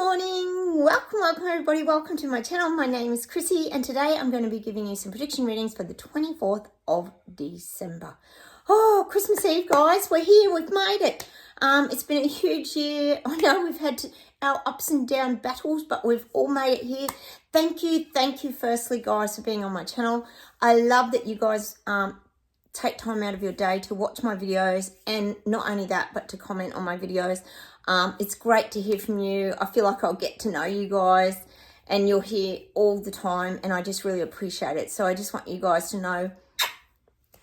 morning, welcome everybody, welcome to my channel. My name is Chrissy and today I'm going to be giving you some prediction readings for the 24th of December. Oh, Christmas Eve guys, we're here, we've made it. It's been a huge year. I know we've had our ups and down battles, but we've all made it here. Thank you firstly guys for being on my channel. I love that you guys take time out of your day to watch my videos, and not only that, but to comment on my videos. It's great to hear from you. I feel like I'll get to know you guys and you're here all the time, and I just really appreciate it. So I just want you guys to know,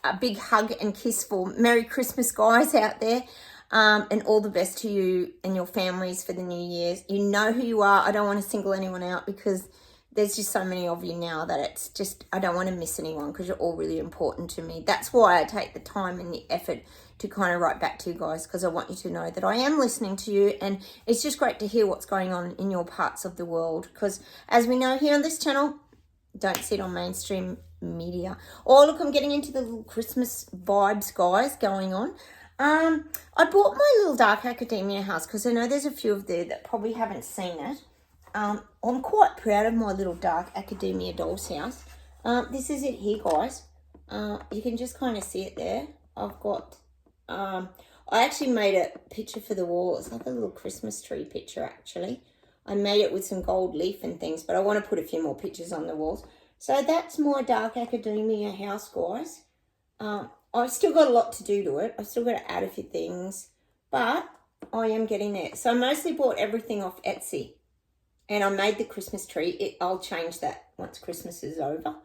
a big hug and kiss for Merry Christmas guys out there, and all the best to you and your families for the New Year's. You know who you are. I don't want to single anyone out because there's just so many of you now that it's just, I don't want to miss anyone because you're all really important to me. That's why I take the time and the effort to kind of write back to you guys, because I want you to know that I am listening to you, and it's just great to hear what's going on in your parts of the world, because as we know here on this channel, don't see it on mainstream media. Oh, look, I'm getting into the little Christmas vibes, guys, going on. I bought my little dark academia house because I know there's a few of there that probably haven't seen it. I'm quite proud of my little dark academia doll's house. This is it here, guys. You can just kind of see it there. I've got, I actually made a picture for the wall. It's like a little Christmas tree picture, actually. I made it with some gold leaf and things, but I want to put a few more pictures on the walls. So that's my dark academia house, guys. I've still got a lot to do to it. I've still got to add a few things, but I am getting there. So I mostly bought everything off Etsy. And I made the Christmas tree. I'll change that once Christmas is over.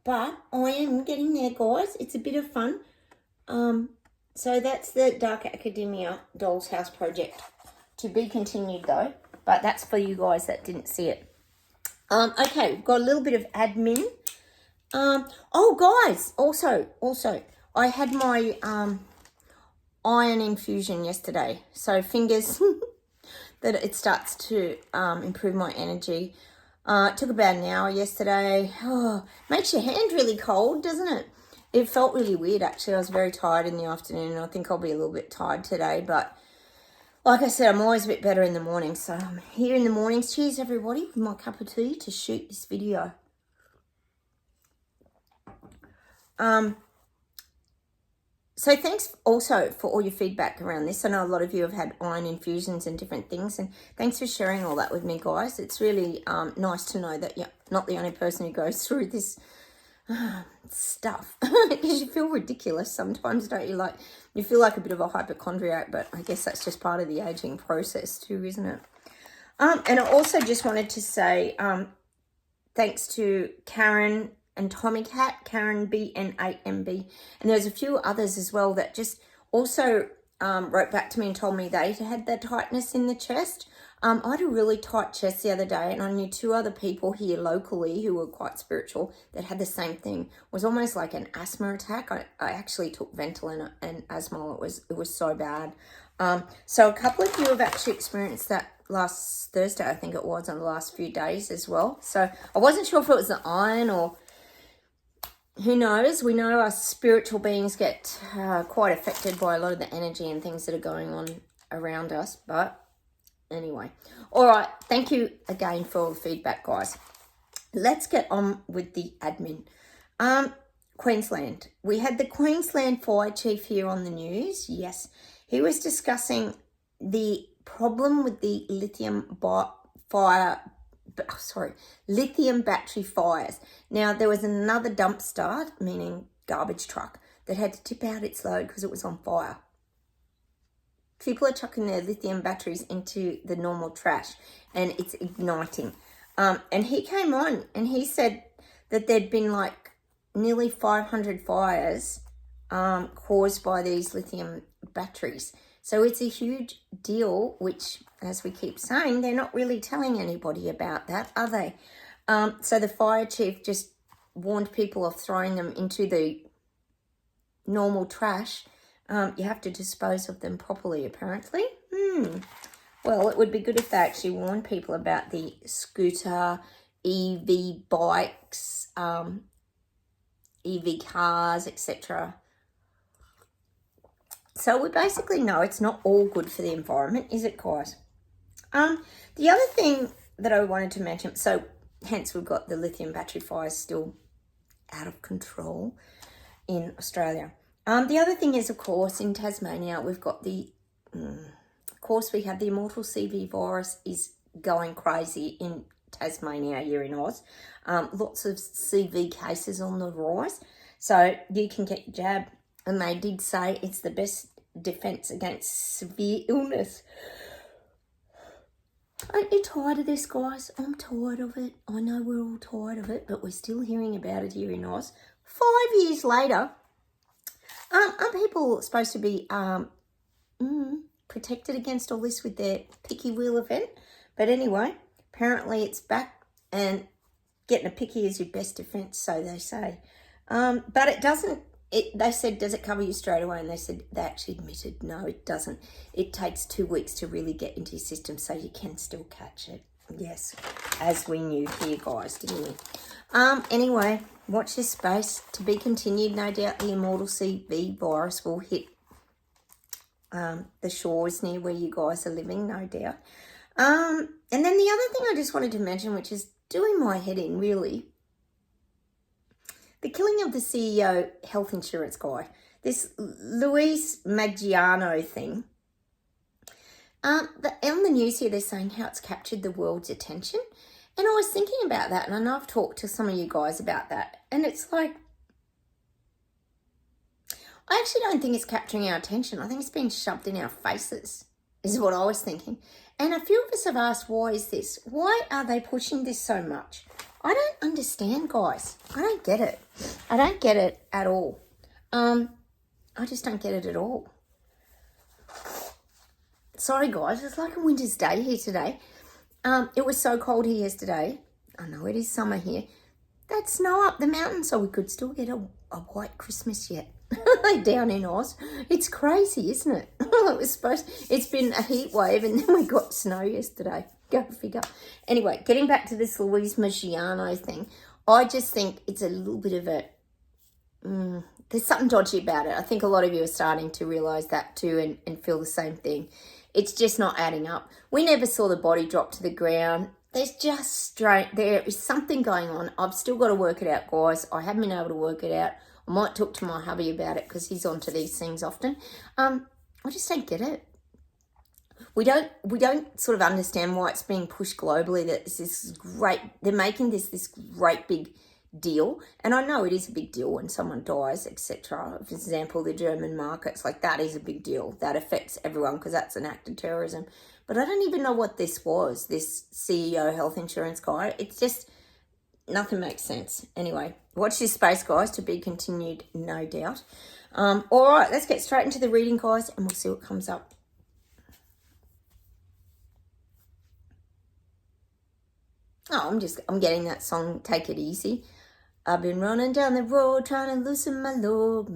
But I am getting there, guys. It's a bit of fun. So that's the Dark Academia Doll's House project. To be continued, though. But that's for you guys that didn't see it. Okay, we've got a little bit of admin. Oh, guys, also, I had my iron infusion yesterday. So fingers... that it starts to improve my energy. It took about an hour yesterday. Oh, makes your hand really cold, doesn't it? It felt really weird, actually. I was very tired in the afternoon, and I think I'll be a little bit tired today. But like I said, I'm always a bit better in the morning. So I'm here in the mornings. Cheers, everybody, with my cup of tea to shoot this video. So thanks also for all your feedback around this. I know a lot of you have had iron infusions and different things, and thanks for sharing all that with me, guys. It's really nice to know that you're not the only person who goes through this stuff, because you feel ridiculous sometimes, don't you? Like, you feel like a bit of a hypochondriac, but I guess that's just part of the aging process too, isn't it? And I also just wanted to say thanks to Karen and Tommy Cat, Karen B&8MB, and there's a few others as well that just also wrote back to me and told me they had the tightness in the chest. I had a really tight chest the other day, and I knew two other people here locally who were quite spiritual that had the same thing. It was almost like an asthma attack. I actually took Ventolin and asthma. It was so bad. So a couple of you have actually experienced that last Thursday, I think it was, on the last few days as well. So I wasn't sure if it was the iron or... who knows? We know our spiritual beings get quite affected by a lot of the energy and things that are going on around us. But anyway. All right. Thank you again for all the feedback, guys. Let's get on with the admin. Queensland. We had the Queensland Fire Chief here on the news. Yes. He was discussing the problem with the lithium battery fires. Now, there was another dump start, meaning garbage truck, that had to tip out its load because it was on fire. People are chucking their lithium batteries into the normal trash, and it's igniting. And he came on and he said that there'd been like nearly 500 fires caused by these lithium batteries. So it's a huge deal, which, as we keep saying, they're not really telling anybody about that, are they? So the fire chief just warned people of throwing them into the normal trash. You have to dispose of them properly, apparently. Well, it would be good if they actually warned people about the scooter, EV bikes, EV cars, etc. So we basically know it's not all good for the environment, is it, guys? The other thing that I wanted to mention, so hence we've got the lithium battery fires still out of control in Australia. The other thing is, of course, in Tasmania, we've got of course, we have the immortal CV virus is going crazy in Tasmania here in Oz. Lots of CV cases on the rise. So you can get your jab. And they did say it's the best defense against severe illness. Aren't you tired of this, guys? I'm tired of it. I know we're all tired of it, but we're still hearing about it here in Oz. 5 years later, aren't people supposed to be protected against all this with their picky wheel event? But anyway, apparently it's back, and getting a picky is your best defense, so they say. But it doesn't. They said, does it cover you straight away? And they said, they actually admitted, no, it doesn't. It takes 2 weeks to really get into your system, so you can still catch it. Yes, as we knew here, guys, didn't we? Anyway, watch this space. To be continued, no doubt the immortal CV virus will hit the shores near where you guys are living, no doubt. And then the other thing I just wanted to mention, which is doing my head in, really, the killing of the CEO health insurance guy, this Luis Maggiano thing. On the news here, they're saying how it's captured the world's attention. And I was thinking about that, and I know I've talked to some of you guys about that. And it's like, I actually don't think it's capturing our attention. I think it's being shoved in our faces, is what I was thinking. And a few of us have asked, why is this? Why are they pushing this so much? I don't understand, guys. I don't get it. I don't get it at all. I just don't get it at all. Sorry, guys. It's like a winter's day here today. It was so cold here yesterday. I know it is summer here. That's snow up the mountain, so we could still get a white Christmas yet. Down in Oz. It's crazy, isn't it? It's been a heat wave, and then we got snow yesterday. Go figure. Anyway, getting back to this Luis Maggiano thing, I just think it's a little bit of a... there's something dodgy about it. I think a lot of you are starting to realise that too, and feel the same thing. It's just not adding up. We never saw the body drop to the ground. There's just there is something going on. I've still got to work it out, guys. I haven't been able to work it out. I might talk to my hubby about it because he's onto these things often. I just don't get it. We don't sort of understand why it's being pushed globally, that this is great. They're making this great big deal. And I know it is a big deal when someone dies, etc. For example, the German markets, like that is a big deal. That affects everyone because that's an act of terrorism. But I don't even know what this was, this CEO health insurance guy. It's just, nothing makes sense. Anyway, watch this space, guys, to be continued, no doubt. All right, let's get straight into the reading, guys, and we'll see what comes up. Oh, I'm getting that song, Take It Easy. I've been running down the road trying to loosen my load.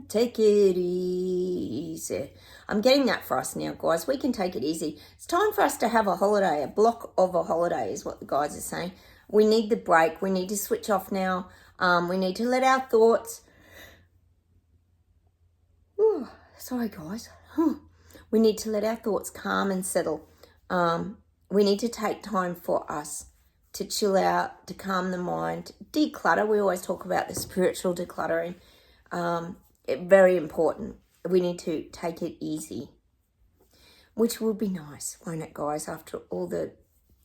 Take it easy. I'm getting that for us now, guys. We can take it easy. It's time for us to have a holiday, a block of a holiday is what the guys are saying. We need the break. We need to switch off now. We need to let our thoughts... Ooh, sorry, guys. We need to let our thoughts calm and settle. We need to take time for us to chill out, to calm the mind, declutter. We always talk about the spiritual decluttering. Very important. We need to take it easy, which will be nice, won't it, guys, after all the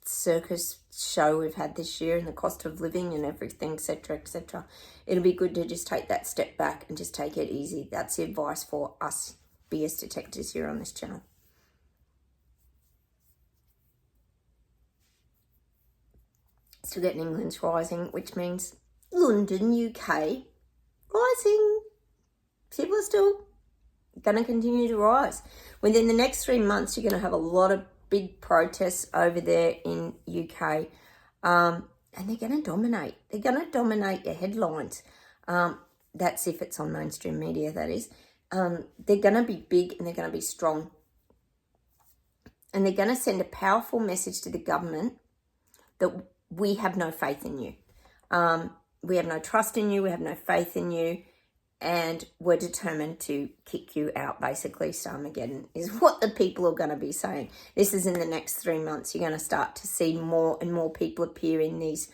circus show we've had this year and the cost of living and everything, etc., etc. It'll be good to just take that step back and just take it easy. That's the advice for us BS detectives here on this channel. Still getting England's rising, which means London, UK, rising. People are still going to continue to rise. Within the next 3 months, you're going to have a lot of big protests over there in UK, and they're going to dominate. They're going to dominate your headlines. That's if it's on mainstream media, that is. They're going to be big and they're going to be strong. And they're going to send a powerful message to the government that we have no faith in you. We have no trust in you. We have no faith in you. and we're determined to kick you out, basically. Starmageddon is what the people are going to be saying. This is in the next 3 months. You're going to start to see more and more people appear in these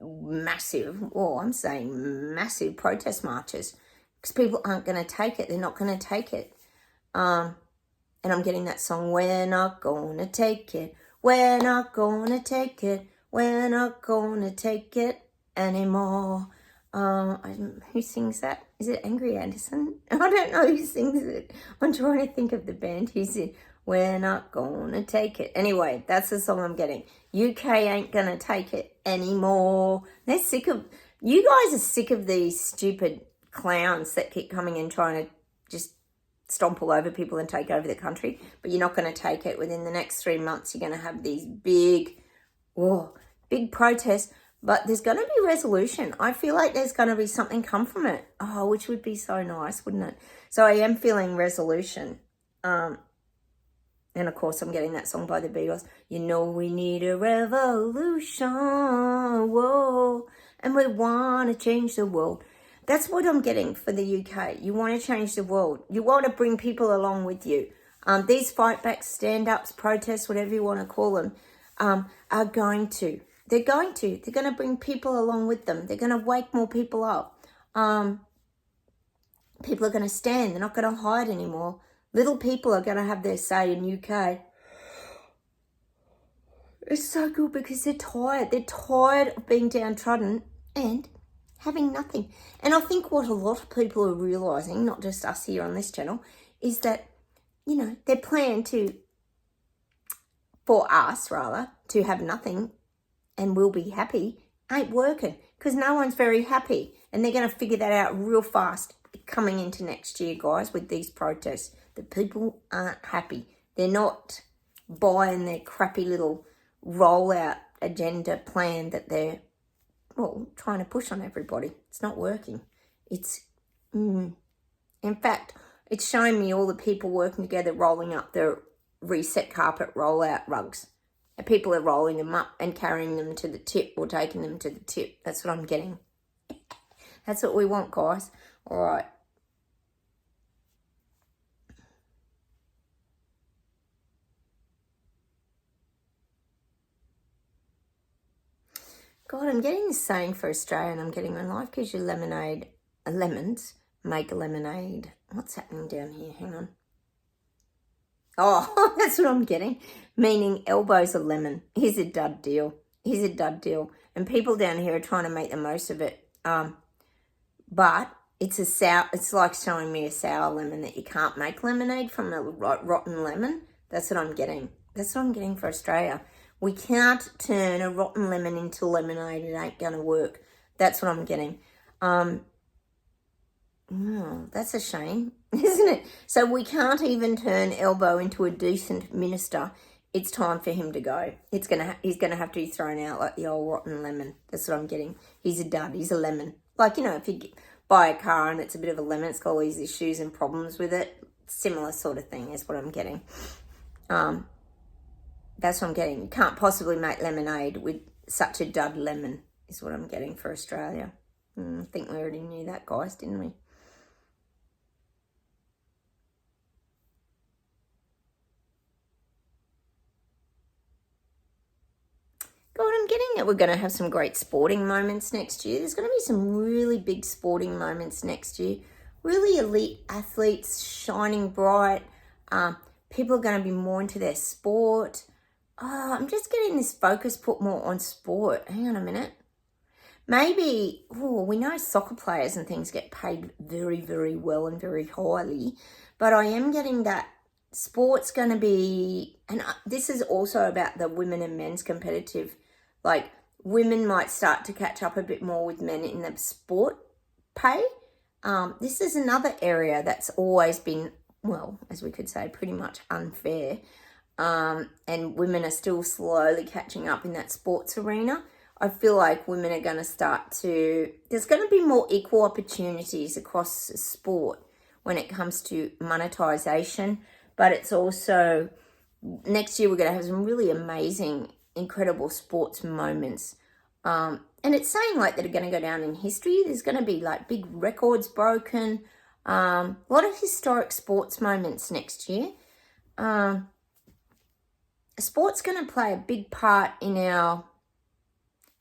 massive, I'm saying massive protest marches, because people aren't going to take it. They're not going to take it. And I'm getting that song, we're not going to take it. We're not going to take it. We're not going to take it anymore. Who sings that? Is it Angry Anderson? I don't know who sings it. I'm trying to think of the band who's in. We're not gonna take it. Anyway, that's the song I'm getting. UK ain't gonna take it anymore. They're sick of, you guys are sick of these stupid clowns that keep coming in trying to just stomp all over people and take over the country, but you're not going to take it. Within the next 3 months, you're going to have these big protests. But there's going to be resolution. I feel like there's going to be something come from it. Oh, which would be so nice, wouldn't it? So I am feeling resolution. And of course, I'm getting that song by the Beatles. You know we need a revolution. Whoa. And we want to change the world. That's what I'm getting for the UK. You want to change the world. You want to bring people along with you. These fight backs, stand-ups, protests, whatever you want to call them, are going to. They're going to bring people along with them. They're going to wake more people up. People are going to stand. They're not going to hide anymore. Little people are going to have their say in UK. It's so good because they're tired. They're tired of being downtrodden and having nothing. And I think what a lot of people are realising, not just us here on this channel, is that, their plan for us to have nothing and we'll be happy, ain't working, because no one's very happy. And they're going to figure that out real fast coming into next year, guys, with these protests. The people aren't happy. They're not buying their crappy little rollout agenda plan that they're, trying to push on everybody. It's not working. In fact, it's showing me all the people working together rolling up the reset carpet rollout rugs. People are rolling them up and carrying them to the tip or taking them to the tip. That's what I'm getting. That's what we want, guys. All right. God, I'm getting this saying for Australia, and I'm getting when life gives you lemons, make lemonade. What's happening down here? Hang on. Oh, that's what I'm getting. Meaning elbows are lemon. Here's a dud deal. And people down here are trying to make the most of it. But it's like showing me a sour lemon that you can't make lemonade from a rotten lemon. That's what I'm getting. That's what I'm getting for Australia. We can't turn a rotten lemon into lemonade. It ain't going to work. That's what I'm getting. That's a shame, isn't it? So we can't even turn Elbow into a decent minister. It's time for him to go. He's gonna have to be thrown out like the old rotten lemon. That's what I'm getting. He's a dud. He's a lemon. Like, if you buy a car and it's a bit of a lemon, it's got all these issues and problems with it. Similar sort of thing is what I'm getting. That's what I'm getting. You can't possibly make lemonade with such a dud lemon is what I'm getting for Australia. I think we already knew that, guys, didn't we? God, I'm getting that we're going to have some great sporting moments next year. There's going to be some really big sporting moments next year. Really elite athletes shining bright. People are going to be more into their sport. I'm just getting this focus put more on sport. Hang on a minute. Maybe, we know soccer players and things get paid very, very well and very highly. But I am getting that sport's going to be, and this is also about the women and men's competitive, like women might start to catch up a bit more with men in the sport pay. This is another area that's always been, as we could say, pretty much unfair. And women are still slowly catching up in that sports arena. I feel like women are going to there's going to be more equal opportunities across sport when it comes to monetization. But it's also, next year we're going to have some really amazing, incredible sports moments. And it's saying like that are going to go down in history. There's going to be like big records broken. A lot of historic sports moments next year. Sport's going to play a big part in our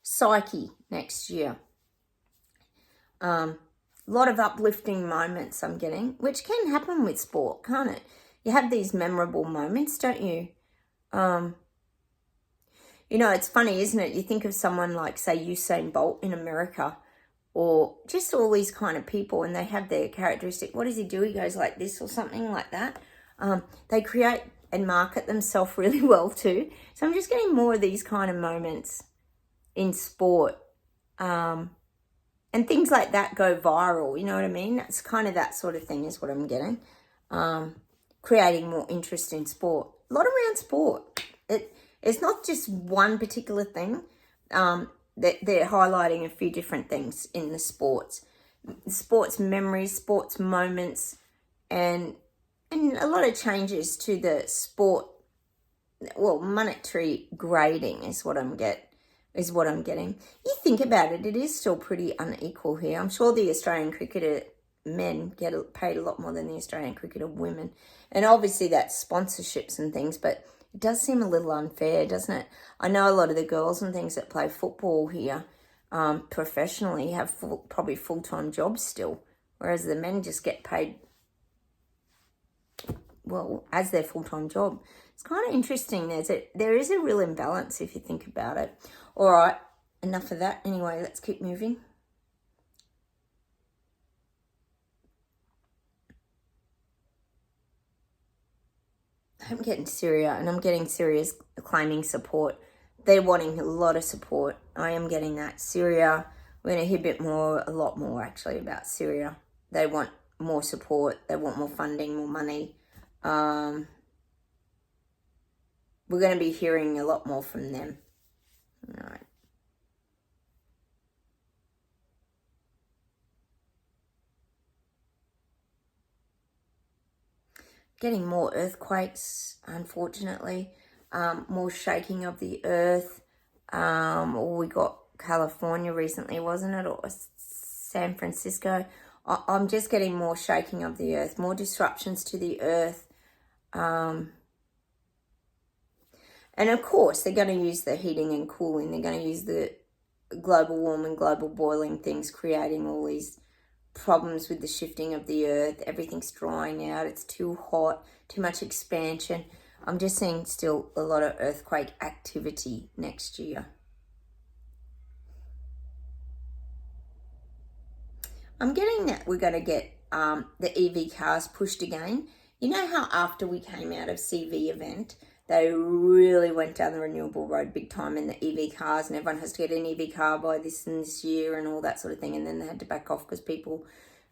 psyche next year. A lot of uplifting moments I'm getting, which can happen with sport, can't it? You have these memorable moments, don't you? You know, it's funny, isn't it? You think of someone like, say, Usain Bolt in America, or just all these kind of people, and they have their characteristic. What does he do? He goes like this or something like that. They create and market themselves really well too. So I'm just getting more of these kind of moments in sport. And things like that go viral, you know what I mean? That's kind of that sort of thing is what I'm getting. Creating more interest in sport. A lot around sport. It's not just one particular thing. They're highlighting a few different things in the sports memories, sports moments, and a lot of changes to the sport. Well, monetary grading is what I'm getting. You think about it, it is still pretty unequal here. I'm sure the Australian cricketer men get paid a lot more than the Australian cricketer women, and obviously that's sponsorships and things, but it does seem a little unfair, doesn't it? I know a lot of the girls and things that play football here professionally have probably full-time jobs still, whereas the men just get paid, well, as their full-time job. It's kind of interesting. There is a real imbalance if you think about it. All right, enough of that. Anyway, let's keep moving. I'm getting Syria, and I'm getting Syria's claiming support. They're wanting a lot of support. I am getting that. Syria, we're going to hear a lot more actually about Syria. They want more support. They want more funding, more money. We're going to be hearing a lot more from them. All right. Getting more earthquakes, unfortunately. More shaking of the earth. We got California recently, wasn't it? Or San Francisco. I'm just getting more shaking of the earth, more disruptions to the earth. And of course, they're going to use the heating and cooling. They're going to use the global warming, global boiling things, creating all these problems with the shifting of the earth. Everything's drying out. It's too hot, too much expansion. I'm just seeing still a lot of earthquake activity next year. I'm getting that we're going to get the EV cars pushed again. You know how after we came out of CV event, they really went down the renewable road big time in the EV cars, and everyone has to get an EV car by this and this year and all that sort of thing. And then they had to back off because people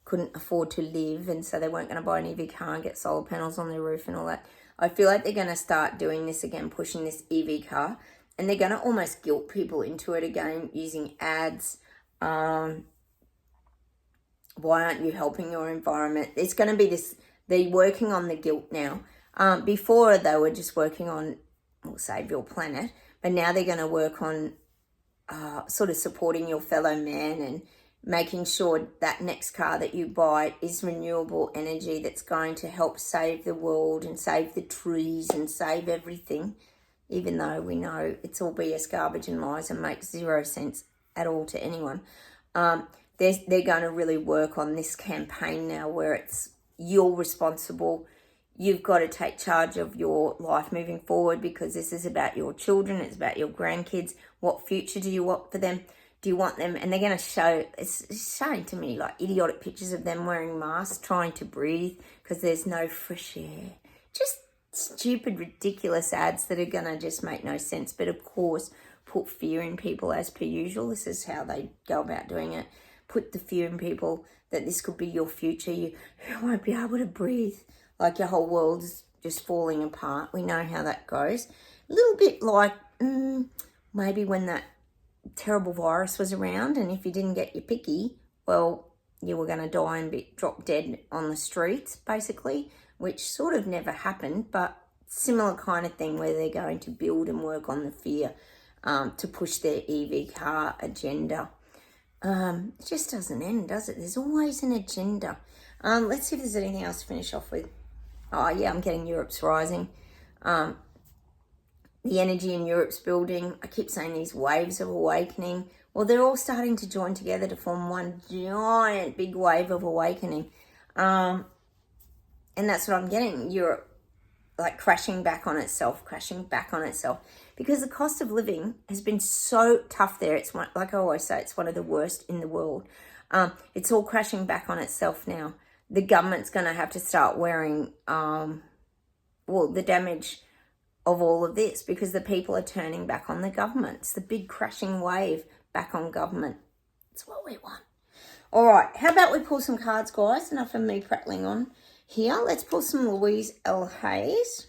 couldn't afford to live, and so they weren't going to buy an EV car and get solar panels on their roof and all that. I feel like they're going to start doing this again, pushing this EV car, and they're going to almost guilt people into it again using ads. Why aren't you helping your environment? It's going to be this, they're working on the guilt now. Before they were just working on, well, save your planet, but now they're going to work on sort of supporting your fellow man and making sure that next car that you buy is renewable energy that's going to help save the world and save the trees and save everything, even though we know it's all BS, garbage and lies and makes zero sense at all to anyone. They're going to really work on this campaign now where it's you're responsible. You've got to take charge of your life moving forward, because this is about your children. It's about your grandkids. What future do you want for them? Do you want them? And they're going to show, it's showing to me like idiotic pictures of them wearing masks, trying to breathe because there's no fresh air. Just stupid, ridiculous ads that are going to just make no sense. But of course, put fear in people as per usual. This is how they go about doing it. Put the fear in people that this could be your future. You won't be able to breathe. Like your whole world's just falling apart. We know how that goes. A little bit like maybe when that terrible virus was around, and if you didn't get your picky, well, you were going to die and be dropped dead on the streets, basically, which sort of never happened, but similar kind of thing where they're going to build and work on the fear. to push their EV car agenda. It just doesn't end, does it? There's always an agenda. Let's see if there's anything else to finish off with. Oh, yeah, I'm getting Europe's rising. The energy in Europe's building. I keep saying these waves of awakening. Well, they're all starting to join together to form one giant big wave of awakening. And that's what I'm getting. Europe like crashing back on itself. Because the cost of living has been so tough there. It's one, like I always say, it's one of the worst in the world. It's all crashing back on itself now. The government's going to have to start wearing, the damage of all of this, because the people are turning back on the government. It's the big crashing wave back on government. It's what we want. All right, how about we pull some cards, guys? Enough of me prattling on here. Let's pull some Louise L. Hayes.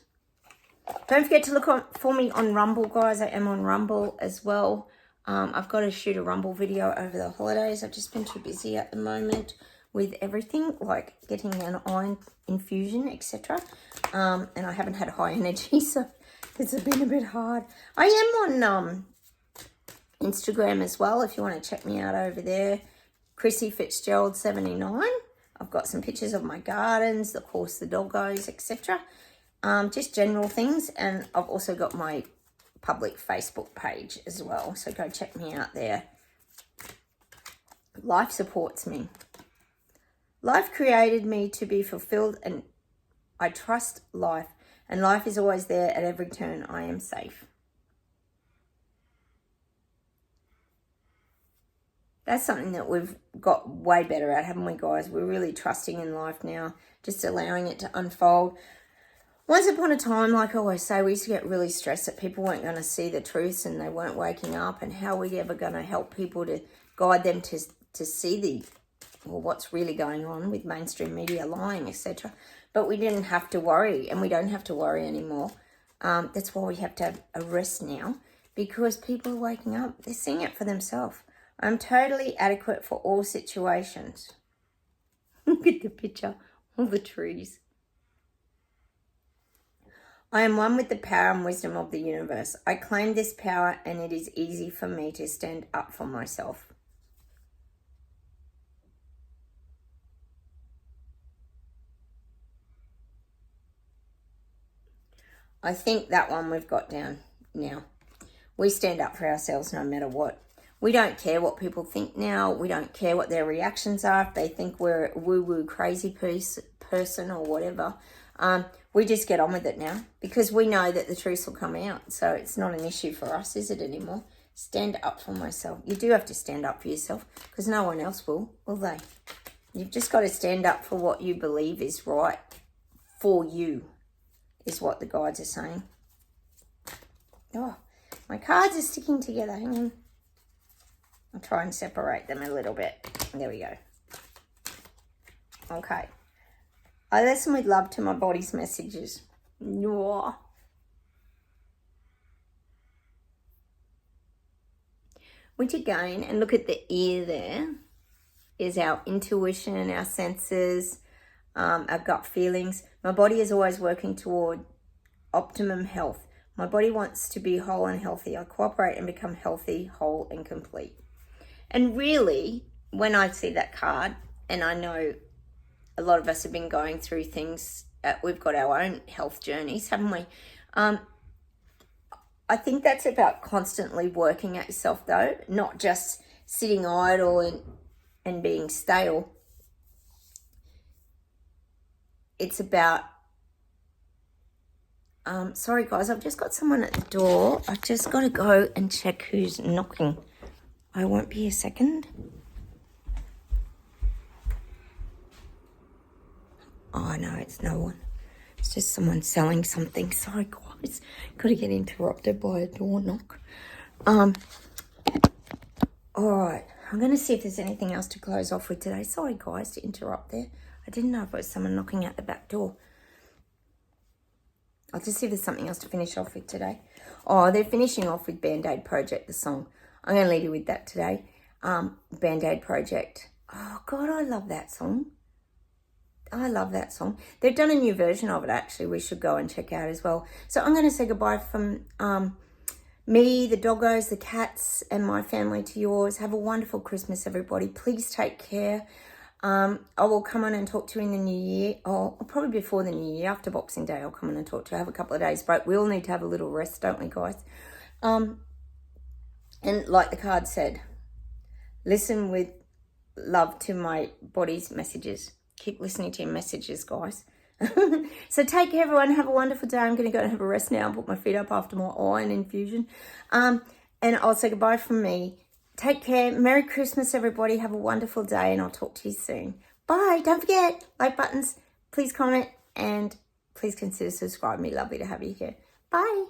Don't forget to look for me on Rumble, guys. I am on Rumble as well. I've got to shoot a Rumble video over the holidays. I've just been too busy at the moment with everything, like getting an iron infusion, etc. And I haven't had high energy, so it's been a bit hard. I am on Instagram as well, if you want to check me out over there. Chrissy Fitzgerald 79. I've got some pictures of my gardens, of course, the doggos, etc. Just general things. And I've also got my public Facebook page as well, so go check me out there. Life supports me. Life created me to be fulfilled, and I trust life, and life is always there at every turn. I am safe. That's something that we've got way better at, haven't we, guys? We're really trusting in life now, just allowing it to unfold. Once upon a time, like I always say, we used to get really stressed that people weren't going to see the truths and they weren't waking up, and how are we ever going to help people to guide them to see what's really going on with mainstream media lying, etc. But we didn't have to worry, and we don't have to worry anymore. That's why we have to have a rest now, because people are waking up. They're seeing it for themselves. I'm totally adequate for all situations. Look at the picture, all the trees. I am one with the power and wisdom of the universe. I claim this power, and it is easy for me to stand up for myself. I think that one we've got down now. We stand up for ourselves no matter what. We don't care what people think now. We don't care what their reactions are. If they think we're a woo-woo crazy person or whatever. We just get on with it now, because we know that the truth will come out. So it's not an issue for us, is it, anymore? Stand up for myself. You do have to stand up for yourself, because no one else will they? You've just got to stand up for what you believe is right for you, is what the guides are saying. Oh, my cards are sticking together. Hang on. I'll try and separate them a little bit. There we go. Okay. I listen with love to my body's messages. Oh. Which again, and look at the ear there, is our intuition, our senses, our gut feelings. My body is always working toward optimum health. My body wants to be whole and healthy. I cooperate and become healthy, whole and complete. And really, when I see that card, and I know a lot of us have been going through things, we've got our own health journeys, haven't we? I think that's about constantly working at yourself, though, not just sitting idle and being stale. It's about, sorry guys, I've just got someone at the door. I've just got to go and check who's knocking. I won't be a second. Oh no, it's no one. It's just someone selling something. Sorry guys, got to get interrupted by a door knock. All right, I'm going to see if there's anything else to close off with today. Sorry guys to interrupt there. I didn't know if it was someone knocking at the back door. I'll just see if there's something else to finish off with today. Oh, they're finishing off with Band-Aid Project, the song. I'm going to leave you with that today. Band-Aid Project. Oh, God, I love that song. I love that song. They've done a new version of it, actually. We should go and check out as well. So I'm going to say goodbye from me, the doggos, the cats, and my family to yours. Have a wonderful Christmas, everybody. Please take care. I will come on and talk to you in the new year, or probably before the new year, after Boxing Day. I'll come on and talk to you. Have a couple of days break. We all need to have a little rest, don't we, guys? And like the card said, listen with love to my body's messages. Keep listening to your messages, guys. So take care, everyone. Have a wonderful day. I'm going to go and have a rest now and put my feet up after my iron infusion. And I'll say goodbye from me. Take care. Merry Christmas, everybody. Have a wonderful day, and I'll talk to you soon. Bye. Don't forget, like buttons. Please comment, and please consider subscribing. Lovely to have you here. Bye.